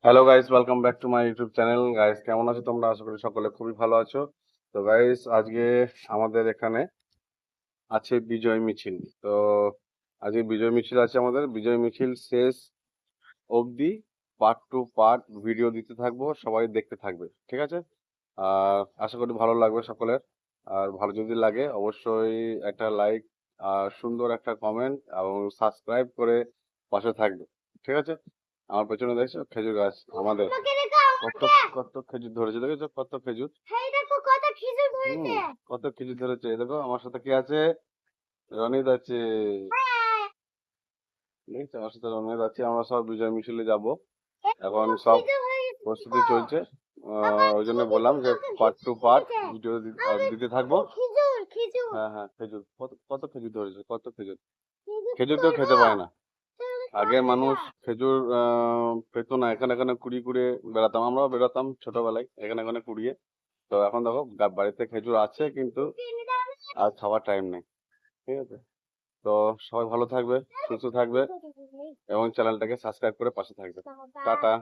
Hello guys, welcome back to my YouTube channel. Guys, কেমন আছো তোমরা? আশা করি সকলে খুবই ভালো আছো। তো গাইস, আজকে আমাদের এখানে আছে বিজয় মিছিল। তো আজকে বিজয় মিছিল আছে, আমাদের বিজয় মিছিল শেষ অবধি পার্ট টু পার্ট ভিডিও দিতে থাকবো, সবাই দেখতে থাকবে, ঠিক আছে? আর আশা করি ভালো লাগবে সকলের। আর ভালো যদি লাগে অবশ্যই একটা লাইক আর সুন্দর একটা কমেন্ট এবং সাবস্ক্রাইব করে পাশে থাকবে, ঠিক আছে? আমার পেছনে দেখছো খেজুর গাছ আমাদের, কত কত খেজুর ধরেছে, দেখেছো কত খেজুর? কত খেজুর ধরেছে, এই দেখো আমার সাথে কে আছে? রনিত আছে। দেখছো আমার সাথে রনিত আছে। আমরা সব বিজয় মিছিলে যাব, এখন সব প্রস্তুতি চলছে। ওই জন্য বললাম যে পার্ট টু পার্ট ভিডিও দিতে থাকবো। হ্যাঁ হ্যাঁ, খেজুর কত কত খেজুর ধরেছে, কত খেজুর। খেজুর কেউ খেতে পায় না। আগে মানুষ খেজুর পেতো না, এখানে এখানে কুড়িয়ে কুড়িয়ে বেড়াতাম, আমরাও বেড়াতাম ছোটবেলায় এখানে এখানে কুড়িয়ে। তো এখন দেখো বাড়িতে খেজুর আছে, কিন্তু আর খাওয়ার টাইম নেই, ঠিক আছে? তো সবাই ভালো থাকবে, সুস্থ থাকবে এবং চ্যানেলটাকে সাবস্ক্রাইব করে পাশে থাকবে। টাটা।